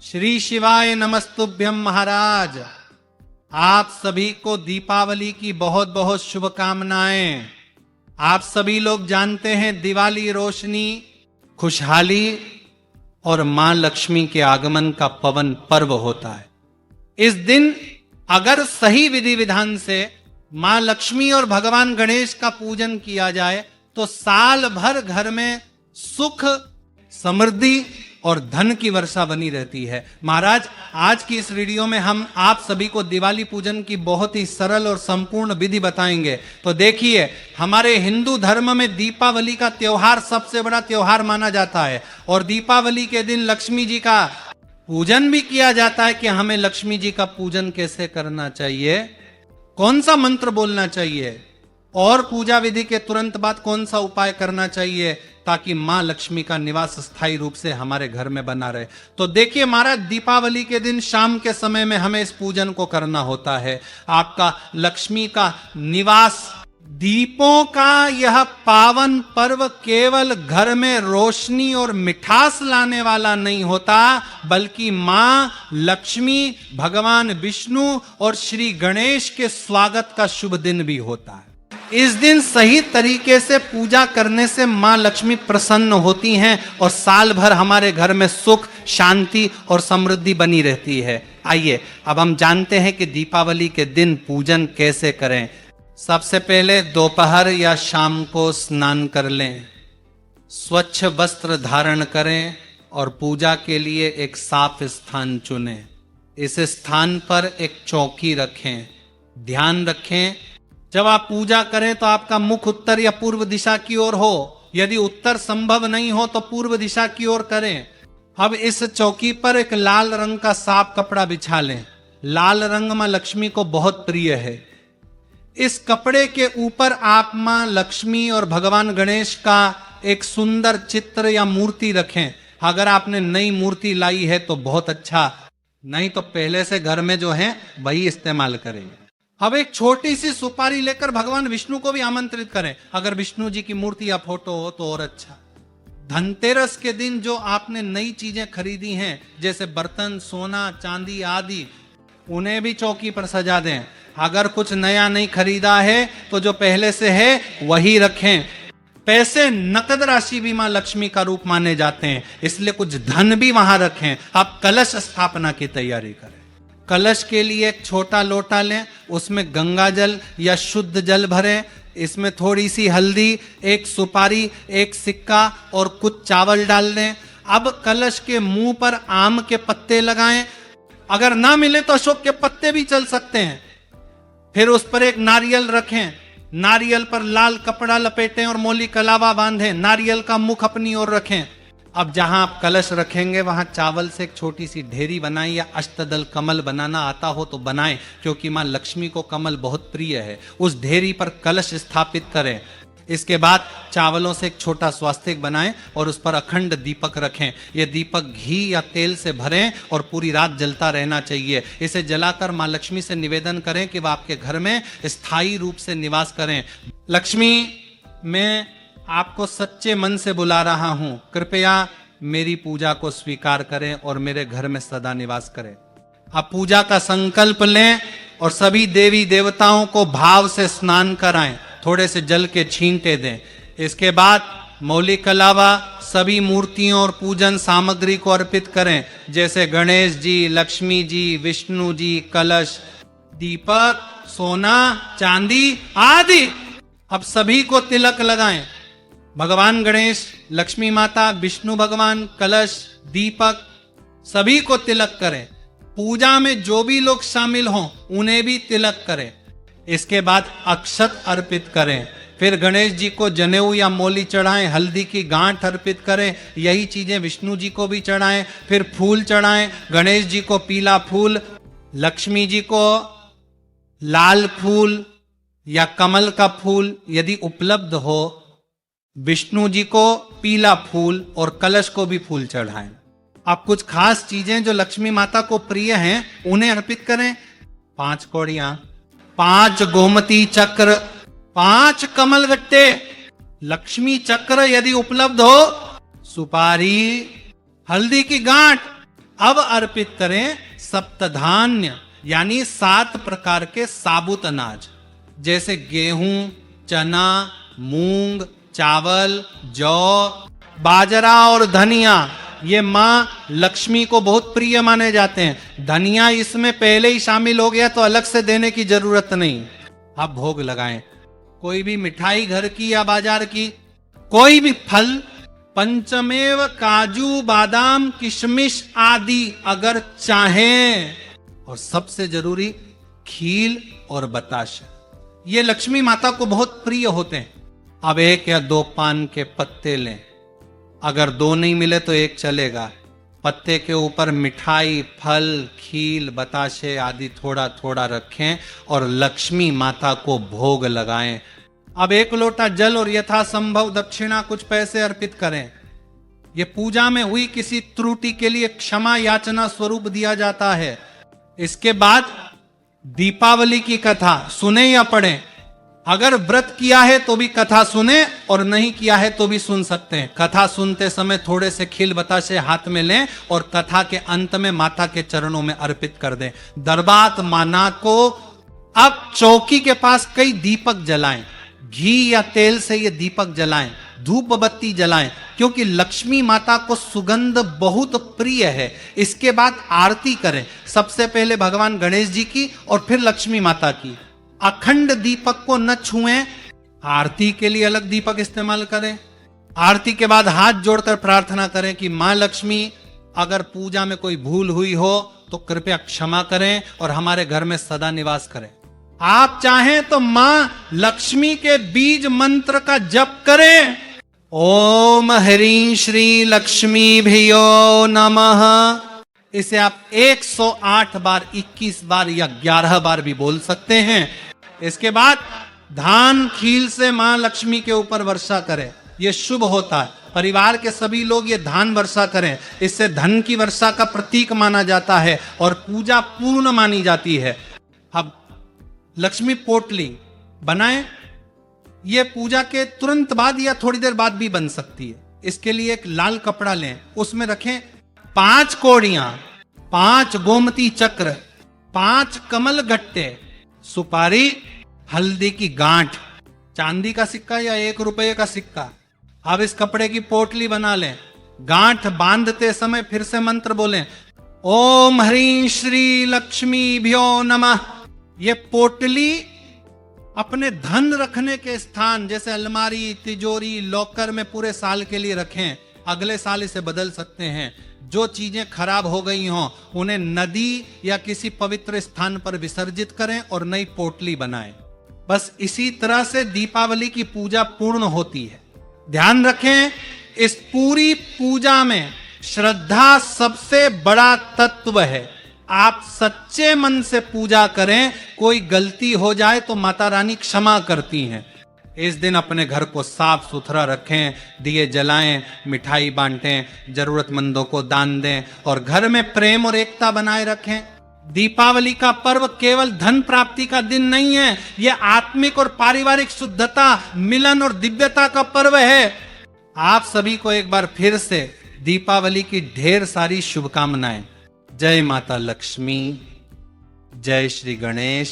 श्री शिवाय नमस्तुभ्यम महाराज। आप सभी को दीपावली की बहुत बहुत शुभकामनाएं। आप सभी लोग जानते हैं दिवाली रोशनी, खुशहाली और मां लक्ष्मी के आगमन का पवन पर्व होता है। इस दिन अगर सही विधि विधान से मां लक्ष्मी और भगवान गणेश का पूजन किया जाए तो साल भर घर में सुख, समृद्धि और धन की वर्षा बनी रहती है। महाराज, आज की इस वीडियो में हम आप सभी को दिवाली पूजन की बहुत ही सरल और संपूर्ण विधि बताएंगे। तो देखिए, हमारे हिंदू धर्म में दीपावली का त्योहार सबसे बड़ा त्योहार माना जाता है और दीपावली के दिन लक्ष्मी जी का पूजन भी किया जाता है कि हमें लक्ष्मी जी का पूजन कैसे करना चाहिए, कौन सा मंत्र बोलना चाहिए और पूजा विधि के तुरंत बाद कौन सा उपाय करना चाहिए ताकि मां लक्ष्मी का निवास स्थायी रूप से हमारे घर में बना रहे। तो देखिए महाराज, दीपावली के दिन शाम के समय में हमें इस पूजन को करना होता है। आपका लक्ष्मी का निवास, दीपों का यह पावन पर्व केवल घर में रोशनी और मिठास लाने वाला नहीं होता, बल्कि मां लक्ष्मी, भगवान विष्णु और श्री गणेश के स्वागत का शुभ दिन भी होता है। इस दिन सही तरीके से पूजा करने से मां लक्ष्मी प्रसन्न होती हैं और साल भर हमारे घर में सुख, शांति और समृद्धि बनी रहती है। आइए अब हम जानते हैं कि दीपावली के दिन पूजन कैसे करें। सबसे पहले दोपहर या शाम को स्नान कर लें, स्वच्छ वस्त्र धारण करें और पूजा के लिए एक साफ स्थान चुनें। इस स्थान पर एक चौकी रखें। ध्यान रखें, जब आप पूजा करें तो आपका मुख उत्तर या पूर्व दिशा की ओर हो। यदि उत्तर संभव नहीं हो तो पूर्व दिशा की ओर करें। अब इस चौकी पर एक लाल रंग का साफ कपड़ा बिछा लें। लाल रंग मां लक्ष्मी को बहुत प्रिय है। इस कपड़े के ऊपर आप मां लक्ष्मी और भगवान गणेश का एक सुंदर चित्र या मूर्ति रखें। अगर आपने नई मूर्ति लाई है तो बहुत अच्छा, नहीं तो पहले से घर में जो है वही इस्तेमाल करेंगे। अब एक छोटी सी सुपारी लेकर भगवान विष्णु को भी आमंत्रित करें। अगर विष्णु जी की मूर्ति या फोटो हो तो और अच्छा। धनतेरस के दिन जो आपने नई चीजें खरीदी हैं, जैसे बर्तन, सोना, चांदी आदि, उन्हें भी चौकी पर सजा दें। अगर कुछ नया नहीं खरीदा है तो जो पहले से है वही रखें। पैसे, नकद राशि भी मां लक्ष्मी का रूप माने जाते हैं, इसलिए कुछ धन भी वहां रखें। आप कलश स्थापना की तैयारी करें। कलश के लिए एक छोटा लोटा लें, उसमें गंगा जल या शुद्ध जल भरें। इसमें थोड़ी सी हल्दी, एक सुपारी, एक सिक्का और कुछ चावल डाल दें। अब कलश के मुंह पर आम के पत्ते लगाएं। अगर ना मिले तो अशोक के पत्ते भी चल सकते हैं। फिर उस पर एक नारियल रखें। नारियल पर लाल कपड़ा लपेटें और मोली कलावा बांधें। नारियल का मुख अपनी ओर रखें। अब जहां आप कलश रखेंगे वहां चावल से एक छोटी सी ढेरी बनाएं, या अष्टदल कमल बनाना आता हो तो बनाएं, क्योंकि मां लक्ष्मी को कमल बहुत प्रिय है। उस ढेरी पर कलश स्थापित करें। इसके बाद चावलों से एक छोटा स्वास्तिक बनाएं और उस पर अखंड दीपक रखें। यह दीपक घी या तेल से भरें और पूरी रात जलता रहना चाहिए। इसे जलाकर मां लक्ष्मी से निवेदन करें कि वह आपके घर में स्थायी रूप से निवास करें। लक्ष्मी, मैं आपको सच्चे मन से बुला रहा हूं, कृपया मेरी पूजा को स्वीकार करें और मेरे घर में सदा निवास करें। अब पूजा का संकल्प लें और सभी देवी देवताओं को भाव से स्नान कराएं। थोड़े से जल के छींटे दें। इसके बाद मौलिक के अलावा सभी मूर्तियों और पूजन सामग्री को अर्पित करें, जैसे गणेश जी, लक्ष्मी जी, विष्णु जी, कलश, दीपक, सोना, चांदी आदि। अब सभी को तिलक लगाएं। भगवान गणेश, लक्ष्मी माता, विष्णु भगवान, कलश, दीपक, सभी को तिलक करें। पूजा में जो भी लोग शामिल हों उन्हें भी तिलक करें। इसके बाद अक्षत अर्पित करें। फिर गणेश जी को जनेऊ या मोली चढ़ाएं। हल्दी की गांठ अर्पित करें। यही चीजें विष्णु जी को भी चढ़ाएं। फिर फूल चढ़ाएं। गणेश जी को पीला फूल, लक्ष्मी जी को लाल फूल या कमल का फूल यदि उपलब्ध हो, विष्णु जी को पीला फूल और कलश को भी फूल चढ़ाएं। आप कुछ खास चीजें जो लक्ष्मी माता को प्रिय हैं उन्हें अर्पित करें। 5 कौड़ियां, 5 गोमती चक्र, 5 कमल गट्टे, लक्ष्मी चक्र यदि उपलब्ध हो, सुपारी, हल्दी की गांठ, अब अर्पित करें सप्तधान्य यानी 7 प्रकार के साबुत अनाज, जैसे गेहूं, चना, मूंग, चावल, जौ, बाजरा और धनिया। ये मां लक्ष्मी को बहुत प्रिय माने जाते हैं। धनिया इसमें पहले ही शामिल हो गया तो अलग से देने की जरूरत नहीं। आप भोग लगाएं। कोई भी मिठाई घर की या बाजार की, कोई भी फल, पंचमेव काजू, बादाम, किशमिश आदि अगर चाहें, और सबसे जरूरी खील और बताशा, ये लक्ष्मी माता को बहुत प्रिय होते हैं। अब 1 या 2 पान के पत्ते लें, अगर 2 नहीं मिले तो 1 चलेगा। पत्ते के ऊपर मिठाई, फल, खील, बताशे आदि थोड़ा थोड़ा रखें और लक्ष्मी माता को भोग लगाएं। अब 1 लोटा जल और यथासंभव दक्षिणा कुछ पैसे अर्पित करें। यह पूजा में हुई किसी त्रुटि के लिए क्षमा याचना स्वरूप दिया जाता है। इसके बाद दीपावली की कथा सुने या पढ़ें। अगर व्रत किया है तो भी कथा सुने और नहीं किया है तो भी सुन सकते हैं। कथा सुनते समय थोड़े से खील बताशे हाथ में लें और कथा के अंत में माता के चरणों में अर्पित कर दें। दरबात माना को अब चौकी के पास कई दीपक जलाएं, घी या तेल से ये दीपक जलाएं, धूप बत्ती जलाएं, क्योंकि लक्ष्मी माता को सुगंध बहुत प्रिय है। इसके बाद आरती करें, सबसे पहले भगवान गणेश जी की और फिर लक्ष्मी माता की। अखंड दीपक को न छुएं, आरती के लिए अलग दीपक इस्तेमाल करें। आरती के बाद हाथ जोड़कर प्रार्थना करें कि मां लक्ष्मी, अगर पूजा में कोई भूल हुई हो तो कृपया क्षमा करें और हमारे घर में सदा निवास करें। आप चाहें तो मां लक्ष्मी के बीज मंत्र का जप करें। ओम ह्रीं श्री लक्ष्मी भियो नमः। इसे आप 108 बार, 21 बार या 11 बार भी बोल सकते हैं। इसके बाद धान खील से मां लक्ष्मी के ऊपर वर्षा करें, यह शुभ होता है। परिवार के सभी लोग ये धान वर्षा करें, इससे धन की वर्षा का प्रतीक माना जाता है और पूजा पूर्ण मानी जाती है। अब लक्ष्मी पोटली बनाएं, यह पूजा के तुरंत बाद या थोड़ी देर बाद भी बन सकती है। इसके लिए एक लाल कपड़ा लें, उसमें रखें 5 कौड़ियां, 5 गोमती चक्र, 5 कमल गट्टे, सुपारी, हल्दी की गांठ, चांदी का सिक्का या 1 रुपये का सिक्का। अब इस कपड़े की पोटली बना लें। गांठ बांधते समय फिर से मंत्र बोलें, ओम ह्रीं श्री लक्ष्मी भ्यो नमः। ये पोटली अपने धन रखने के स्थान जैसे अलमारी, तिजोरी, लॉकर में पूरे साल के लिए रखें। अगले साल इसे बदल सकते हैं। जो चीजें खराब हो गई हों उन्हें नदी या किसी पवित्र स्थान पर विसर्जित करें और नई पोटली बनाएं। बस इसी तरह से दीपावली की पूजा पूर्ण होती है। ध्यान रखें, इस पूरी पूजा में श्रद्धा सबसे बड़ा तत्व है। आप सच्चे मन से पूजा करें, कोई गलती हो जाए तो माता रानी क्षमा करती हैं। इस दिन अपने घर को साफ सुथरा रखें, दिए जलाएं, मिठाई बांटें, जरूरतमंदों को दान दें और घर में प्रेम और एकता बनाए रखें। दीपावली का पर्व केवल धन प्राप्ति का दिन नहीं है, यह आत्मिक और पारिवारिक शुद्धता, मिलन और दिव्यता का पर्व है। आप सभी को एक बार फिर से दीपावली की ढेर सारी शुभकामनाएं। जय माता लक्ष्मी, जय श्री गणेश।